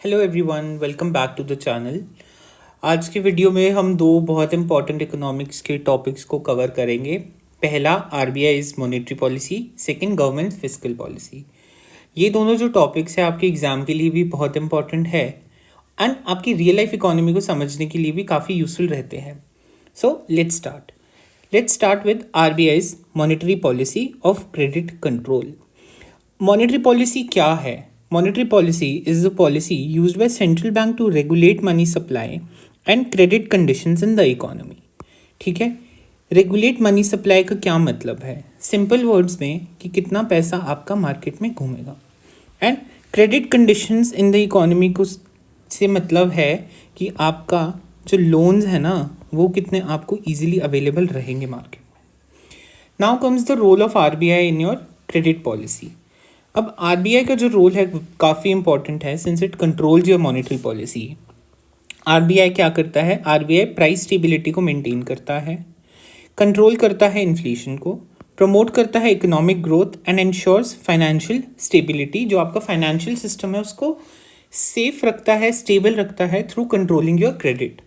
Hello everyone, welcome back to the channel. आज के video में हम दो बहुत इंपॉर्टेंट इकोनॉमिक्स के टॉपिक्स को कवर करेंगे। पहला RBI is monetary policy, second government fiscal policy. ये दोनों जो टॉपिक्स हैं आपके एग्जाम के लिए भी बहुत इंपॉर्टेंट है एंड आपकी रियल लाइफ इकोनॉमी को समझने के लिए भी काफ़ी यूजफुल रहते हैं। So let's start with RBI's monetary policy of credit control. Monetary policy क्या है? Monetary policy is the policy used by central bank to regulate money supply and credit conditions in the economy. ठीक है, regulate money supply का क्या मतलब है? Simple words में कि कितना पैसा आपका मार्केट में घूमेगा, and credit conditions in the economy को से मतलब है कि आपका जो लोन्स है ना वो कितने आपको इजीली अवेलेबल रहेंगे मार्केट में। Now comes the role of RBI in your credit policy. अब आरबीआई का जो रोल है काफ़ी इंपॉर्टेंट है since it controls your monetary policy. RBI क्या करता है? आरबीआई प्राइस स्टेबिलिटी को मेंटेन करता है, कंट्रोल करता है इन्फ्लेशन को, प्रमोट करता है economic growth and ensures financial stability. जो आपका फाइनेंशियल सिस्टम है उसको सेफ रखता है, स्टेबल रखता है through controlling your credit.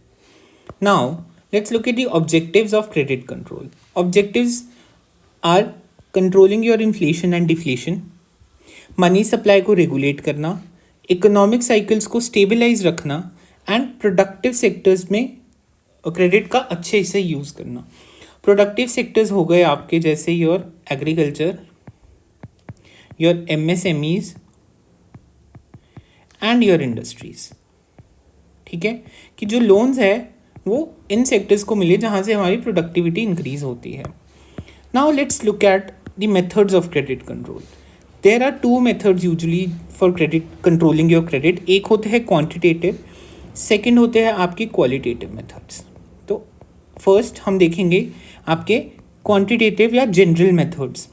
Now let's look at the objectives of credit control. Objectives are controlling your inflation and deflation, money supply को regulate करना, इकोनॉमिक साइकिल्स को स्टेबलाइज रखना एंड प्रोडक्टिव सेक्टर्स में credit का अच्छे से यूज़ करना। Productive sectors हो गए आपके जैसे your agriculture, your MSMEs and your industries. ठीक है, कि जो लोन्स है वो इन सेक्टर्स को मिले जहाँ से हमारी प्रोडक्टिविटी इंक्रीज होती है। Now let's look at the methods of credit control. There are two methods usually for credit controlling your credit. एक होते हैं क्वांटिटेटिव, सेकंड होते हैं आपके क्वालिटेटिव मेथड्स। तो फर्स्ट हम देखेंगे आपके क्वांटिटेटिव या जनरल मेथड्स।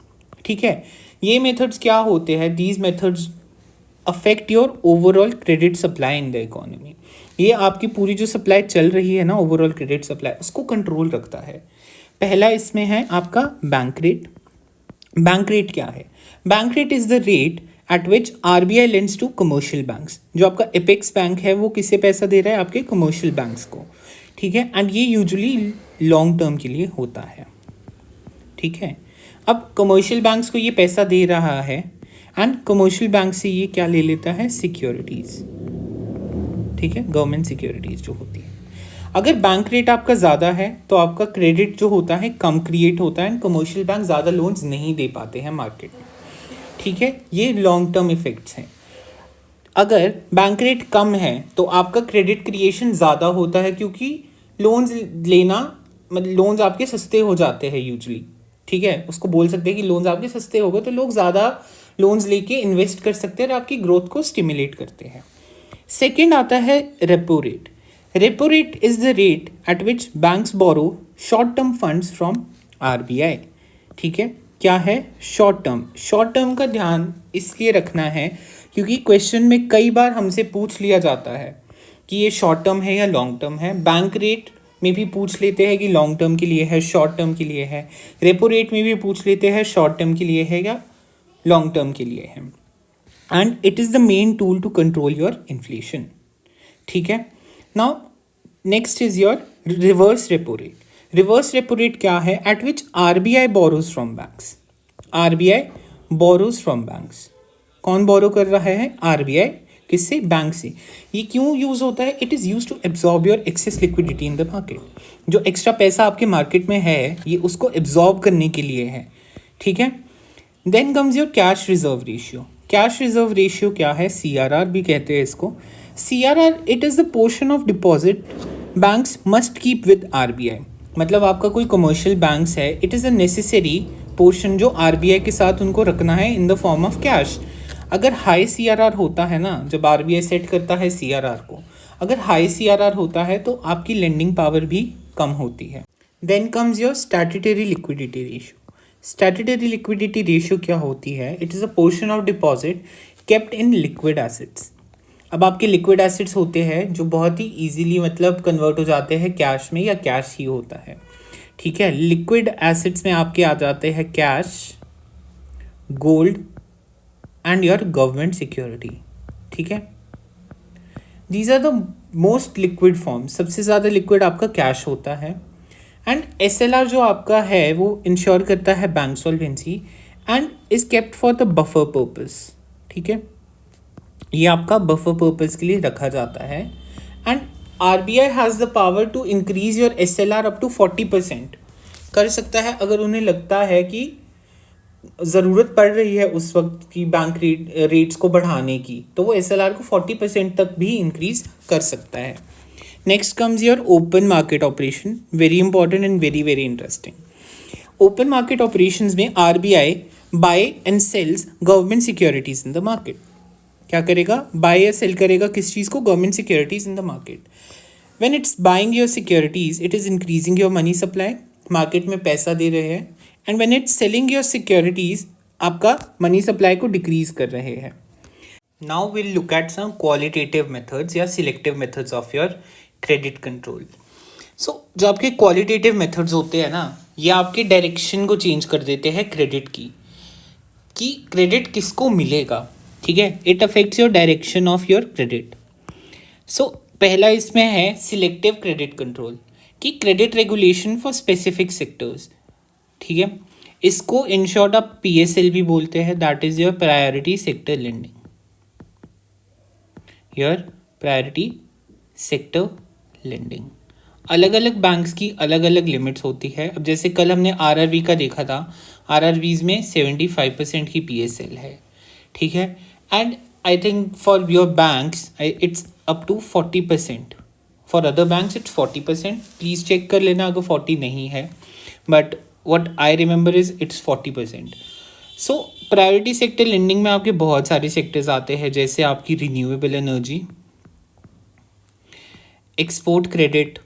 ठीक है, ये मेथड्स क्या होते हैं? These methods affect your overall credit supply in the economy. ये आपकी पूरी जो सप्लाई चल रही है ना, ओवरऑल क्रेडिट सप्लाई, उसको कंट्रोल रखता है। पहला इसमें है आपका बैंक रेट। बैंक रेट क्या है? Bank rate is the rate at which RBI lends to commercial banks. जो आपका एपेक्स बैंक है वो किसे पैसा दे रहा है? आपके कमर्शियल बैंक्स को। ठीक है, एंड ये यूजुअली लॉन्ग टर्म के लिए होता है। ठीक है, अब कमर्शियल बैंक्स को ये पैसा दे रहा है एंड कमर्शियल बैंक से ये क्या ले लेता है? सिक्योरिटीज। ठीक है, गवर्नमेंट सिक्योरिटीज जो होती है। अगर बैंक रेट आपका ज़्यादा है तो आपका क्रेडिट जो होता है कम क्रिएट होता है एंड कमर्शियल बैंक ज़्यादा लोन्स नहीं दे पाते हैं मार्केट में। ठीक है, ये लॉन्ग टर्म इफेक्ट्स हैं। अगर बैंक रेट कम है तो आपका क्रेडिट क्रिएशन ज़्यादा होता है क्योंकि लोन्स लेना मतलब लोन्स आपके सस्ते हो जाते हैं यूजली। ठीक है, उसको बोल सकते हैं कि लोन्स आपके सस्ते हो गए तो लोग ज़्यादा लोन्स लेके इन्वेस्ट कर सकते हैं और आपकी ग्रोथ को स्टिमुलेट करते हैं। सेकेंड आता है repo rate. Repo rate is the rate at which banks borrow short term funds from RBI. ठीक है, क्या है? Short term. शॉर्ट टर्म का ध्यान इसलिए रखना है क्योंकि क्वेश्चन में कई बार हमसे पूछ लिया जाता है कि ये शॉर्ट टर्म है या लॉन्ग टर्म है। बैंक रेट में भी पूछ लेते हैं कि लॉन्ग टर्म के लिए है, शॉर्ट टर्म के लिए है। रेपो रेट में भी पूछ लेते हैं शॉर्ट टर्म के लिए है या लॉन्ग टर्म के लिए है। And it is the main tool to control your inflation. ठीक है, now next is your reverse repo rate. Reverse repo rate क्या है? At which RBI borrows from banks. RBI borrows from banks. कौन borrow कर रहा है? RBI. किससे? Bank से। ये क्यों यूज होता है? It is use to absorb your excess liquidity in the market. जो एक्स्ट्रा पैसा आपके मार्केट में है ये उसको एब्जॉर्ब करने के लिए है। ठीक है, then comes your cash reserve ratio. Cash reserve ratio क्या है? सीआरआर भी कहते हैं इसको। CRR it is the portion of deposit banks must keep with RBI. मतलब आपका कोई कमर्शियल बैंक्स है, it is a necessary portion जो आरबीआई के साथ उनको रखना है in the form of cash. अगर हाई सीआरआर होता है ना, जब आरबीआई सेट करता है सीआरआर को, अगर हाई सीआरआर होता है तो आपकी लेंडिंग पावर भी कम होती है। Then comes your statutory liquidity ratio. Statutory liquidity ratio क्या होती है? It is a portion of deposit kept in liquid assets. अब आपके लिक्विड एसेट्स होते हैं जो बहुत ही इजीली मतलब कन्वर्ट हो जाते हैं कैश में या कैश ही होता है। ठीक है, लिक्विड एसेट्स में आपके आ जाते हैं cash, gold and your government security. ठीक है, these are the most liquid form, सबसे ज़्यादा लिक्विड आपका कैश होता है। एंड SLR जो आपका है वो इंश्योर करता है bank solvency and is kept for the buffer purpose. ठीक है, ये आपका बफर पर्पस के लिए रखा जाता है। And RBI has the power to increase your SLR up to 40%, कर सकता है अगर उन्हें लगता है कि ज़रूरत पड़ रही है उस वक्त की बैंक रेट्स को बढ़ाने की, तो वो SLR को 40% तक भी इंक्रीज कर सकता है। Next comes your open market operation, very important and very very interesting. Open market operations में RBI buy and sells government securities in the market. क्या करेगा? बाय या सेल करेगा किस चीज़ को? Government securities in the market. When it's buying your securities it is increasing your money supply, market में पैसा दे रहे हैं। And when it's selling your securities आपका मनी सप्लाई को डिक्रीज कर रहे हैं। Now will look at some qualitative methods या selective methods of your credit control. So जो आपके क्वालिटेटिव मेथड्स होते हैं ना, ये आपके डायरेक्शन को चेंज कर देते हैं क्रेडिट की, कि क्रेडिट किसको मिलेगा। ठीक है, it affects your direction of your credit. So पहला इसमें है सिलेक्टिव क्रेडिट कंट्रोल, कि credit regulation for specific sectors. ठीक है, इसको इन शॉर्ट आप PSL भी बोलते हैं, that is your priority sector lending, your priority sector lending. अलग अलग बैंक्स की अलग अलग लिमिट्स होती है। अब जैसे कल हमने RRV का देखा था, RRVs में 75% की PSL है। ठीक है, and I think for your banks it's up to 40%, for other banks it's 40%। Please check कर लेना अगर 40 नहीं है, but what I remember is it's 40%. So priority sector lending में आपके बहुत सारे सेक्टर्स आते हैं, जैसे आपकी रिन्यूएबल एनर्जी, एक्सपोर्ट क्रेडिट,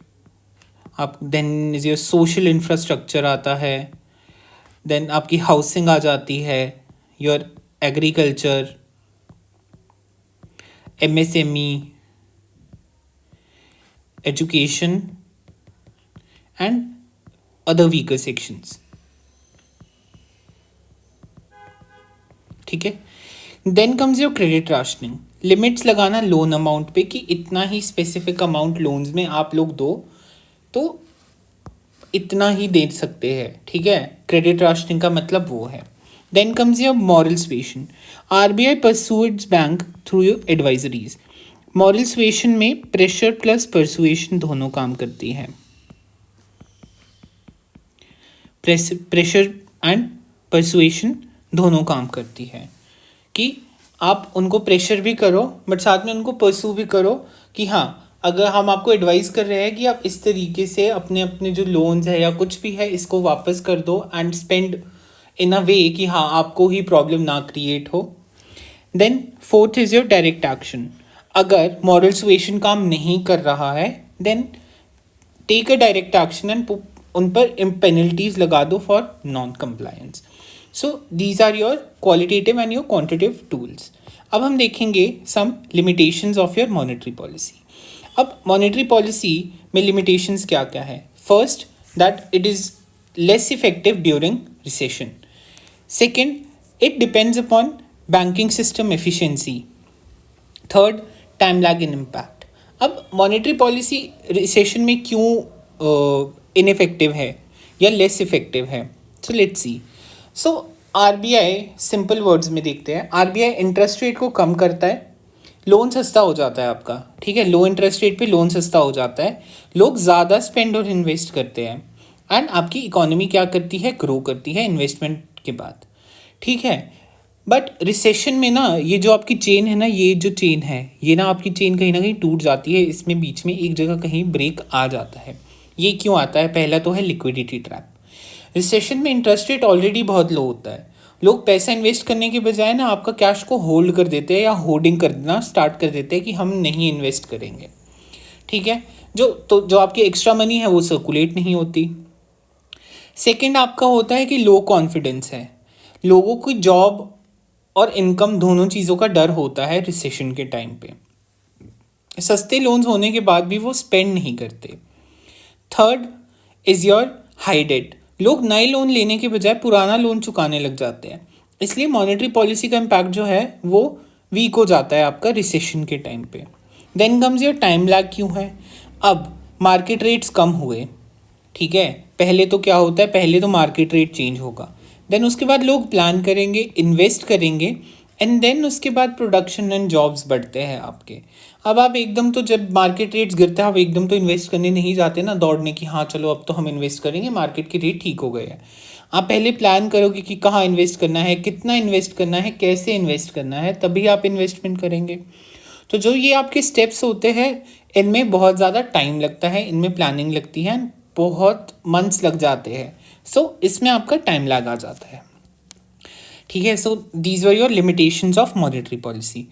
आप देन योर सोशल इंफ्रास्ट्रक्चर आता है, देन आपकी हाउसिंग आ जाती है, your agriculture, MSME, education and other weaker sections. ठीक है, then comes your credit rationing, limits लगाना लोन अमाउंट पे कि इतना ही स्पेसिफिक अमाउंट लोन्स में आप लोग दो तो इतना ही दे सकते हैं। ठीक है, क्रेडिट राशनिंग का मतलब वो है। Then comes your moral suasion, RBI persuades bank through your advisories. Moral suasion में प्रेशर प्लस परसुएशन दोनों काम करती है। प्रेशर एंड परसुएशन दोनों काम करती है, कि आप उनको प्रेशर भी करो बट साथ में उनको परसू भी करो, कि हाँ अगर हम आपको एडवाइस कर रहे हैं कि आप इस तरीके से अपने अपने जो लोन्स है या कुछ भी है इसको वापस कर दो एंड स्पेंड इन अ वे कि हाँ आपको ही प्रॉब्लम ना क्रिएट हो। Then fourth is your direct action, अगर मॉरल सुएशन काम नहीं कर रहा है then take a direct action and उन पर पेनल्टीज लगा दो for non compliance. So these are your qualitative and your quantitative tools. अब हम देखेंगे some limitations of your monetary policy. अब मॉनेटरी पॉलिसी में लिमिटेशंस क्या क्या है? First, that it is less effective during recession. Second, it depends upon banking system efficiency. Third, time lag in impact. अब monetary policy recession में क्यों ineffective है या लेस इफेक्टिव है? So let's see. So RBI simple words में देखते हैं, RBI interest rate को कम करता है, लोन सस्ता हो जाता है आपका। ठीक है, लो इंटरेस्ट रेट पे लोन सस्ता हो जाता है, लोग ज़्यादा स्पेंड और इन्वेस्ट करते हैं एंड आपकी इकोनॉमी क्या करती है? ग्रो करती है इन्वेस्टमेंट के बाद। ठीक है, बट रिसेशन में ना ये जो आपकी चेन है ना, ये जो चेन है ये ना आपकी चेन कहीं ना कहीं टूट जाती है, इसमें बीच में एक जगह कहीं ब्रेक आ जाता है। ये क्यों आता है? पहला तो है लिक्विडिटी ट्रैप। रिसेशन में इंटरेस्ट रेट ऑलरेडी बहुत लो होता है, लोग पैसा इन्वेस्ट करने के बजाय ना आपका कैश को होल्ड कर देते हैं या होल्डिंग करना स्टार्ट कर देते हैं कि हम नहीं इन्वेस्ट करेंगे। ठीक है, जो आपकी एक्स्ट्रा मनी है वो सर्कुलेट नहीं होती। सेकंड आपका होता है कि लो कॉन्फिडेंस है, लोगों की जॉब और इनकम दोनों चीज़ों का डर होता है रिसेशन के टाइम पे, सस्ते लोन्स होने के बाद भी वो स्पेंड नहीं करते। Third is your high debt, लोग नए लोन लेने के बजाय पुराना लोन चुकाने लग जाते हैं, इसलिए मॉनेटरी पॉलिसी का इम्पैक्ट जो है वो वीक हो जाता है आपका रिसेशन के टाइम पे। Then comes your time lag क्यों है। अब मार्केट रेट्स कम हुए, ठीक है, पहले तो क्या होता है, पहले तो मार्केट रेट चेंज होगा, देन उसके बाद लोग प्लान करेंगे, इन्वेस्ट करेंगे, एंड देन उसके बाद प्रोडक्शन एंड जॉब्स बढ़ते हैं आपके। अब आप एकदम तो जब मार्केट रेट्स गिरते हैं आप एकदम तो इन्वेस्ट करने नहीं जाते ना, दौड़ने की हाँ चलो अब तो हम इन्वेस्ट करेंगे, मार्केट की रेट ठीक हो गए हैं। आप पहले प्लान करोगे कि कहाँ इन्वेस्ट करना है, कितना इन्वेस्ट करना है, कैसे इन्वेस्ट करना है, तभी आप इन्वेस्टमेंट करेंगे। तो जो ये आपके स्टेप्स होते हैं इनमें बहुत ज़्यादा टाइम लगता है, इनमें प्लानिंग लगती है, बहुत मंथ्स लग जाते हैं। सो इसमें आपका टाइम लैग आ जाता है, ठीक है। So these were your limitations of monetary policy.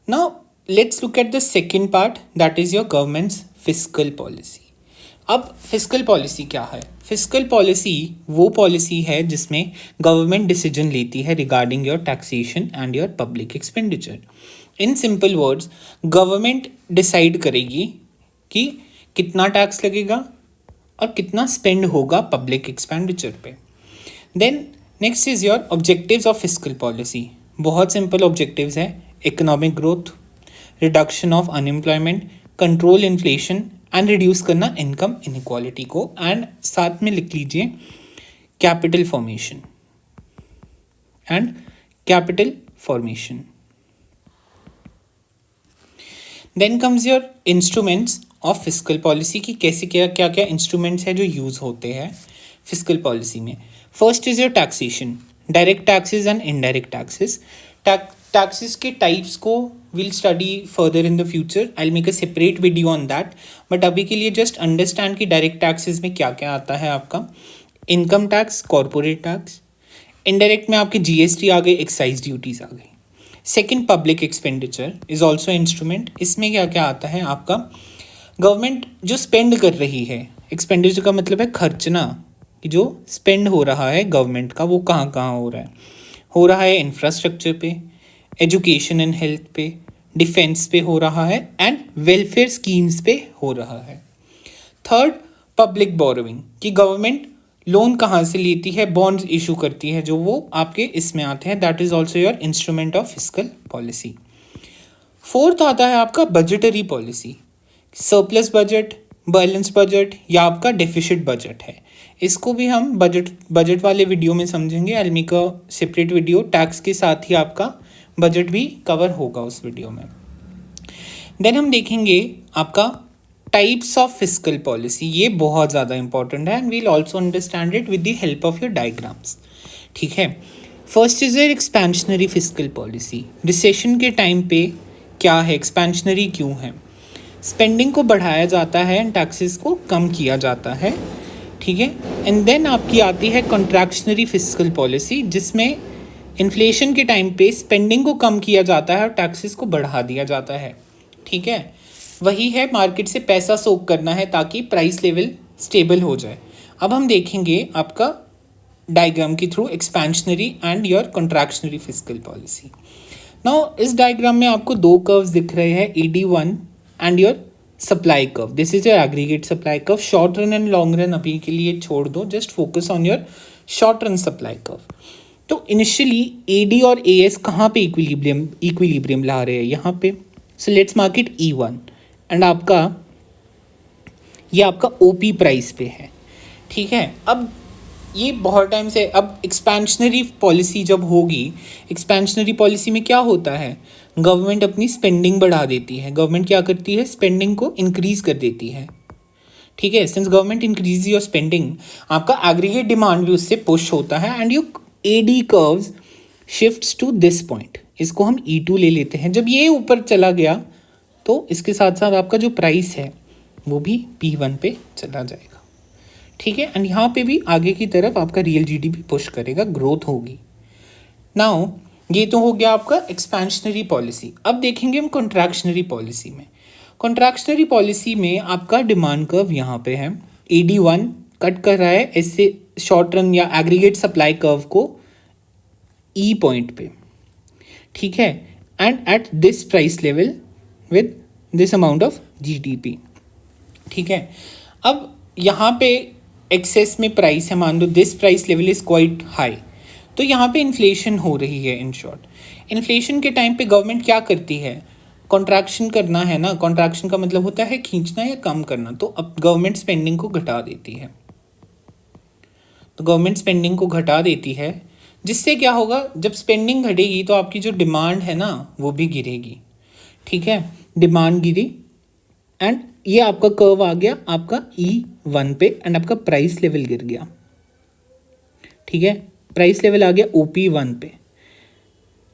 Now let's look at the second part, that is your governments fiscal policy. अब फिस्कल पॉलिसी क्या है? फिस्कल पॉलिसी वो पॉलिसी है जिसमें गवर्नमेंट डिसीजन लेती है regarding your taxation and your public expenditure. In simple words, government decide करेगी कि कितना टैक्स लगेगा और कितना स्पेंड होगा पब्लिक एक्सपेंडिचर पे। Then next is your objectives of fiscal policy. बहुत सिंपल ऑब्जेक्टिव्स है, economic growth, reduction of unemployment, control inflation and reduce करना इनकम इनइक्वालिटी को, एंड साथ में लिख लीजिए capital formation and capital formation. Then comes your instruments of fiscal policy की कैसे क्या क्या क्या इंस्ट्रूमेंट्स है जो यूज़ होते हैं फिस्कल पॉलिसी में। First is your taxation, direct taxes and indirect taxes. Taxes के टाइप्स को will study further in the future, I will make a separate video on that, but अभी के लिए जस्ट अंडरस्टैंड कि direct taxes में क्या क्या आता है आपका। Income tax, corporate tax, indirect में आपके जीएसटी आ गए, एक्साइज ड्यूटीज आ गई। Second, public expenditure is also instrument. इसमें क्या क्या आता है आपका, गवर्नमेंट जो स्पेंड कर रही है, एक्सपेंडिचर का मतलब है खर्चना, कि जो स्पेंड हो रहा है गवर्नमेंट का वो कहाँ कहाँ हो रहा है इंफ्रास्ट्रक्चर पे, एजुकेशन एंड हेल्थ पे, डिफेंस पे हो रहा है, एंड वेलफेयर स्कीम्स पे हो रहा है। थर्ड, पब्लिक बोरोइंग, कि गवर्नमेंट लोन कहाँ से लेती है, बॉन्ड्स इशू करती है, जो वो आपके इसमें आते हैं, that is also your instrument of fiscal policy. Fourth आता है आपका budgetary policy, surplus budget, balance budget या आपका डेफिसिट बजट है। इसको भी हम बजट वाले वीडियो में समझेंगे, I make a separate video, tax के साथ ही आपका बजट भी कवर होगा उस वीडियो में। देन हम देखेंगे आपका टाइप्स ऑफ फिस्कल पॉलिसी, ये बहुत ज़्यादा इंपॉर्टेंट है and we'll also understand it with the help of your diagrams, ठीक है। First is your expansionary fiscal policy. Recession के टाइम पे क्या है, एक्सपेंशनरी क्यों है, स्पेंडिंग को बढ़ाया जाता है एंड टैक्सेस को कम किया जाता है, ठीक है। एंड देन आपकी आती है कॉन्ट्रैक्शनरी फिस्कल पॉलिसी, जिसमें इन्फ्लेशन के टाइम पे स्पेंडिंग को कम किया जाता है और टैक्सेस को बढ़ा दिया जाता है, ठीक है। वही है मार्केट से पैसा सोक करना है ताकि प्राइस लेवल स्टेबल हो जाए। अब हम देखेंगे आपका डायग्राम के through expansionary and your contractionary fiscal policy. Now इस डायग्राम में आपको दो कर्व्स दिख रहे हैं, ED1 and your supply curve. This is your aggregate supply curve. Short run and long run अभी के लिए छोड़ दो, just focus on your short run supply curve. तो इनिशियली AD और AS कहाँ पे इक्विलिब्रियम ला रहे हैं, यहाँ पे। So let's mark it E1 and आपका ये आपका OP प्राइस पे है, ठीक है। अब ये बहुत टाइम से, अब एक्सपेंशनरी पॉलिसी जब होगी, एक्सपेंशनरी पॉलिसी में क्या होता है, गवर्नमेंट अपनी स्पेंडिंग बढ़ा देती है। गवर्नमेंट क्या करती है, स्पेंडिंग को इंक्रीज कर देती है, ठीक है। Since government increase your spending, आपका एग्रीगेट डिमांड भी उससे पुश होता है and your AD curves shifts to this point. इसको हम E2 ले लेते हैं। जब ये ऊपर चला गया तो इसके साथ साथ आपका जो प्राइस है वो भी P1 पे चला जाएगा, ठीक है। एंड यहाँ पे भी आगे की तरफ आपका रियल GDP पुश करेगा, ग्रोथ होगी। नाउ ये तो हो गया आपका एक्सपेंशनरी पॉलिसी। अब देखेंगे हम कॉन्ट्रैक्शनरी पॉलिसी में। कॉन्ट्रैक्शनरी पॉलिसी में आपका डिमांड कर्व यहाँ पे है, ED1 कट कर रहा है ऐसे शॉर्ट रन या एग्रीगेट सप्लाई कर्व को E पॉइंट पे, ठीक है, and at this price level with this amount of GDP, ठीक है। अब यहाँ पे एक्सेस में प्राइस है, मान लो this price level is quite high, तो यहाँ पे इन्फ्लेशन हो रही है। इन शॉर्ट, इन्फ्लेशन के टाइम पे गवर्नमेंट क्या करती है, कॉन्ट्रैक्शन करना है ना, कॉन्ट्रैक्शन का मतलब होता है खींचना या कम करना, तो अब गवर्नमेंट स्पेंडिंग को घटा देती है। तो गवर्नमेंट स्पेंडिंग को घटा देती है, जिससे क्या होगा, जब स्पेंडिंग घटेगी तो आपकी जो डिमांड है ना वो भी गिरेगी। ठीक है, डिमांड गिरी एंड ये आपका कर्व आ गया आपका E1 पे एंड आपका प्राइस लेवल गिर गया। ठीक है, प्राइस लेवल आ गया OP1 पे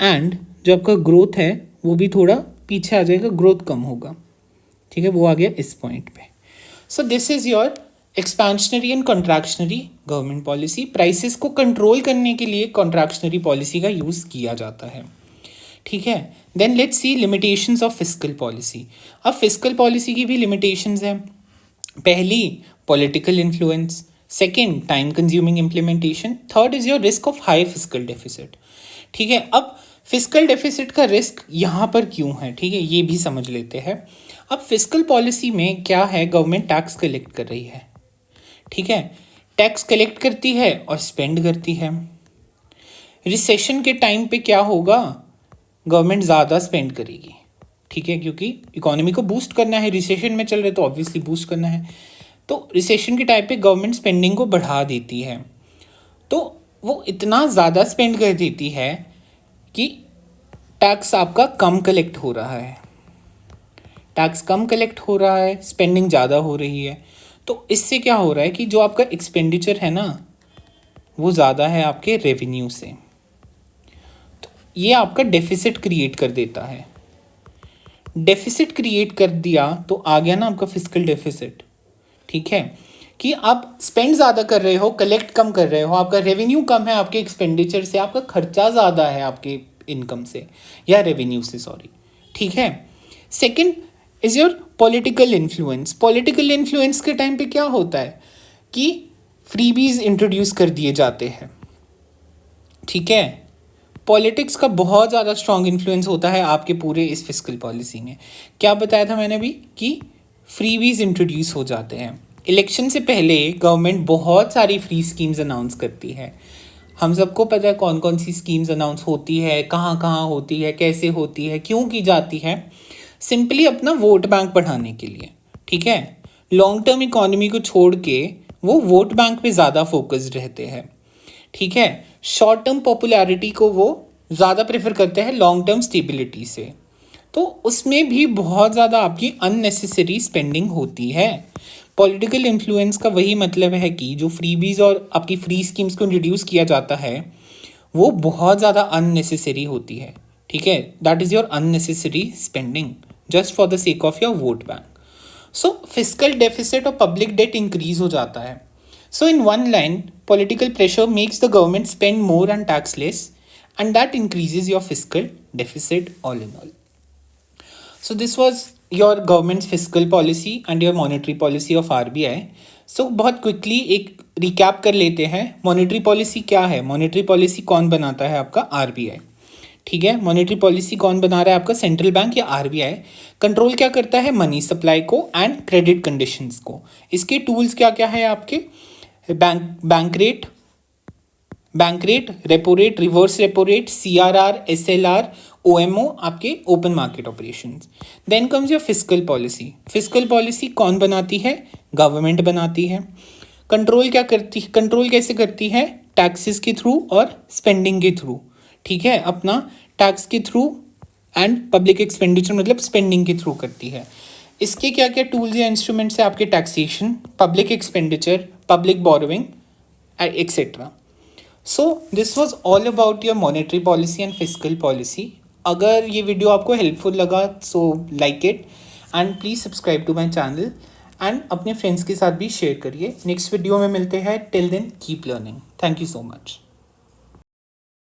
एंड जो आपका ग्रोथ है वो भी थोड़ा पीछे आ जाएगा, ग्रोथ कम होगा। ठीक है, वो आ गया इस पॉइंट पे। So this is your expansionary and contractionary government policy. Prices को कंट्रोल करने के लिए कॉन्ट्रैक्शनरी पॉलिसी का यूज़ किया जाता है। ठीक है, then let's see limitations of fiscal policy. अब फिस्कल पॉलिसी की भी लिमिटेशंस हैं। पहली, political influence. Second, time consuming implementation. Third is your risk of high fiscal deficit. ठीक है, अब फिस्कल डेफिसिट का रिस्क यहाँ पर क्यों है, ठीक है, ये भी समझ लेते हैं। अब फिस्कल पॉलिसी में क्या है, गवर्नमेंट टैक्स कलेक्ट कर रही है। ठीक है, टैक्स कलेक्ट करती है और स्पेंड करती है। रिसेशन के टाइम पे क्या होगा, गवर्नमेंट ज़्यादा स्पेंड करेगी। ठीक है, क्योंकि इकोनॉमी को बूस्ट करना है, रिसेशन में चल रहे तो ऑब्वियसली बूस्ट करना है, तो रिसेशन के टाइम पे गवर्नमेंट स्पेंडिंग को बढ़ा देती है। तो वो इतना ज़्यादा स्पेंड कर देती है कि टैक्स आपका कम कलेक्ट हो रहा है। टैक्स कम कलेक्ट हो रहा है, स्पेंडिंग ज़्यादा हो रही है, तो इससे क्या हो रहा है कि जो आपका एक्सपेंडिचर है ना वो ज़्यादा है आपके रेवेन्यू से, तो ये आपका डेफिसिट क्रिएट कर देता है। डेफिसिट क्रिएट कर दिया तो आ गया ना आपका फिस्कल डेफिसिट। ठीक है, कि आप स्पेंड ज़्यादा कर रहे हो, कलेक्ट कम कर रहे हो, आपका रेवेन्यू कम है आपके एक्सपेंडिचर से, आपका खर्चा ज़्यादा है आपके इनकम से या रेवेन्यू से, सॉरी। ठीक है, second is your political influence. Political influence के टाइम पे क्या होता है कि फ्रीबीज इंट्रोड्यूस कर दिए जाते हैं। ठीक है, पॉलिटिक्स का बहुत ज़्यादा स्ट्रॉन्ग इन्फ्लुएंस होता है आपके पूरे इस फिस्कल पॉलिसी में। क्या बताया था मैंने अभी कि फ्रीबीज इंट्रोड्यूस हो जाते हैं। इलेक्शन से पहले गवर्नमेंट बहुत सारी फ्री स्कीम्स अनाउंस करती है। हम सबको पता है कौन कौन सी स्कीम्स अनाउंस होती है, कहाँ कहाँ होती है, कैसे होती है, क्यों की जाती है। सिंपली अपना वोट बैंक बढ़ाने के लिए। ठीक है, लॉन्ग टर्म इकोनॉमी को छोड़ के वो वोट बैंक पे ज़्यादा फोकस्ड रहते हैं। ठीक है, शॉर्ट टर्म पॉपुलैरिटी को वो ज़्यादा प्रेफर करते हैं लॉन्ग टर्म स्टेबिलिटी से, तो उसमें भी बहुत ज़्यादा आपकी अननेसेसरी स्पेंडिंग होती है। पॉलिटिकल इन्फ्लुएंस का वही मतलब है कि जो फ्रीबीज और आपकी फ्री स्कीम्स को इंट्रोड्यूस किया जाता है वो बहुत ज़्यादा अननेसेसरी होती है। ठीक है, that is your unnecessary spending just for the sake of your vote bank. So fiscal deficit और पब्लिक डेट इंक्रीज हो जाता है। So in one line, political pressure makes the government spend more and tax less, and that increases your fiscal deficit all in all. So this was your government's fiscal policy and your monetary policy of RBI. So बहुत quickly एक recap कर लेते हैं। Monetary policy क्या है, monetary policy कौन बनाता है आपका RBI। ठीक है, मॉनेटरी पॉलिसी कौन बना रहा है आपका सेंट्रल बैंक या RBI। कंट्रोल क्या करता है, मनी सप्लाई को एंड क्रेडिट कंडीशंस को। इसके टूल्स क्या क्या है आपके, bank rate, repo rate, reverse repo rate, CRR, SLR, OMO, आपके open market operations. Then comes your fiscal policy. Fiscal policy कौन बनाती है, गवर्नमेंट बनाती है। कंट्रोल क्या करती, कंट्रोल कैसे करती है, टैक्सेस के थ्रू और स्पेंडिंग के थ्रू। ठीक है, अपना टैक्स के थ्रू एंड पब्लिक एक्सपेंडिचर मतलब स्पेंडिंग के थ्रू करती है। इसके क्या क्या टूल्स या इंस्ट्रूमेंट्स है आपके, taxation, public expenditure, public borrowing etcetera. So this was all about your monetary policy and fiscal policy. अगर ये वीडियो आपको हेल्पफुल लगा so like it and please subscribe to my channel and अपने friends के साथ भी शेयर करिए। Next video में मिलते हैं, till then keep learning. Thank you so much.